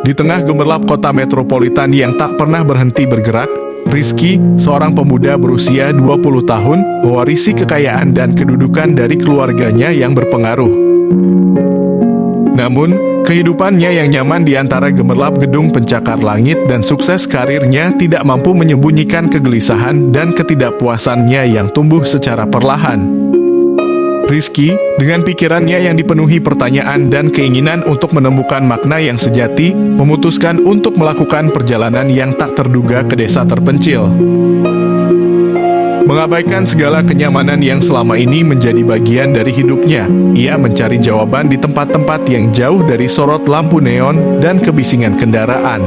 Di tengah gemerlap kota metropolitan yang tak pernah berhenti bergerak, Rizky, seorang pemuda berusia 20 tahun, mewarisi kekayaan dan kedudukan dari keluarganya yang berpengaruh. Namun, kehidupannya yang nyaman di antara gemerlap gedung pencakar langit dan sukses karirnya tidak mampu menyembunyikan kegelisahan dan ketidakpuasannya yang tumbuh secara perlahan. Rizky, dengan pikirannya yang dipenuhi pertanyaan dan keinginan untuk menemukan makna yang sejati, memutuskan untuk melakukan perjalanan yang tak terduga ke desa terpencil. Mengabaikan segala kenyamanan yang selama ini menjadi bagian dari hidupnya, ia mencari jawaban di tempat-tempat yang jauh dari sorot lampu neon dan kebisingan kendaraan.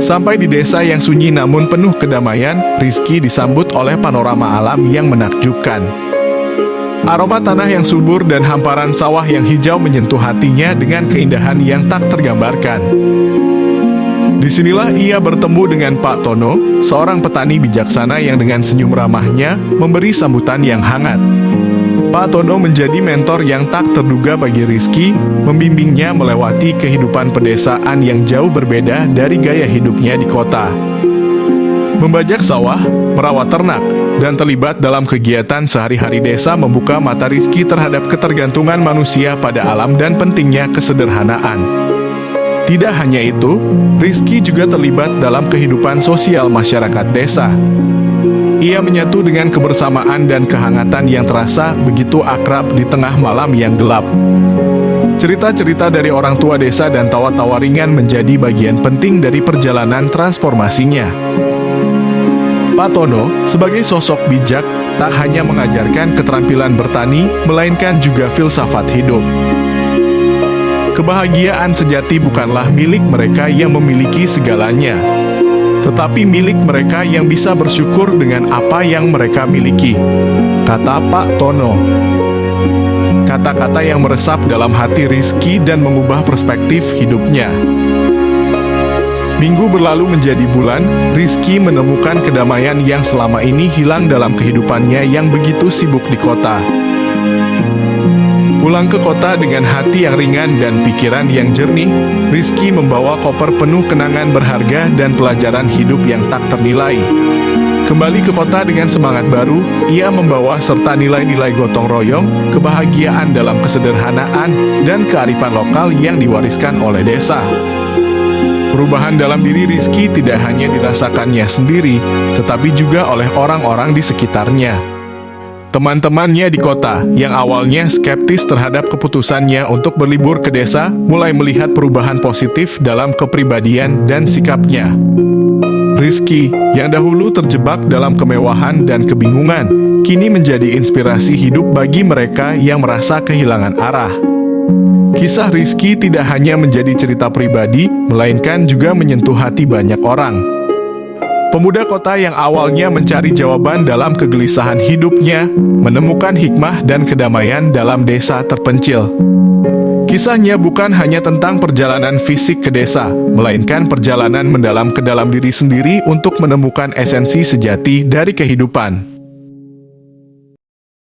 Sampai di desa yang sunyi namun penuh kedamaian, Rizky disambut oleh panorama alam yang menakjubkan. Aroma tanah yang subur dan hamparan sawah yang hijau menyentuh hatinya dengan keindahan yang tak tergambarkan. Disinilah ia bertemu dengan Pak Tono, seorang petani bijaksana yang dengan senyum ramahnya memberi sambutan yang hangat. Pak Tono menjadi mentor yang tak terduga bagi Rizky, membimbingnya melewati kehidupan pedesaan yang jauh berbeda dari gaya hidupnya di kota. Membajak sawah, merawat ternak, dan terlibat dalam kegiatan sehari-hari desa membuka mata Rizky terhadap ketergantungan manusia pada alam dan pentingnya kesederhanaan. Tidak hanya itu, Rizky juga terlibat dalam kehidupan sosial masyarakat desa. Ia menyatu dengan kebersamaan dan kehangatan yang terasa begitu akrab di tengah malam yang gelap. Cerita-cerita dari orang tua desa dan tawa-tawa ringan menjadi bagian penting dari perjalanan transformasinya. Pak Tono, sebagai sosok bijak, tak hanya mengajarkan keterampilan bertani, melainkan juga filsafat hidup. Kebahagiaan sejati bukanlah milik mereka yang memiliki segalanya, tetapi milik mereka yang bisa bersyukur dengan apa yang mereka miliki, kata Pak Tono. Kata-kata yang meresap dalam hati Rizky dan mengubah perspektif hidupnya. Minggu berlalu menjadi bulan, Rizky menemukan kedamaian yang selama ini hilang dalam kehidupannya yang begitu sibuk di kota. Pulang ke kota dengan hati yang ringan dan pikiran yang jernih, Rizky membawa koper penuh kenangan berharga dan pelajaran hidup yang tak ternilai. Kembali ke kota dengan semangat baru, ia membawa serta nilai-nilai gotong royong, kebahagiaan dalam kesederhanaan, dan kearifan lokal yang diwariskan oleh desa. Perubahan dalam diri Rizky tidak hanya dirasakannya sendiri, tetapi juga oleh orang-orang di sekitarnya. Teman-temannya di kota, yang awalnya skeptis terhadap keputusannya untuk berlibur ke desa, mulai melihat perubahan positif dalam kepribadian dan sikapnya. Rizky, yang dahulu terjebak dalam kemewahan dan kebingungan, kini menjadi inspirasi hidup bagi mereka yang merasa kehilangan arah. Kisah Rizky tidak hanya menjadi cerita pribadi, melainkan juga menyentuh hati banyak orang. Pemuda kota yang awalnya mencari jawaban dalam kegelisahan hidupnya, menemukan hikmah dan kedamaian dalam desa terpencil. Kisahnya bukan hanya tentang perjalanan fisik ke desa, melainkan perjalanan mendalam ke dalam diri sendiri untuk menemukan esensi sejati dari kehidupan.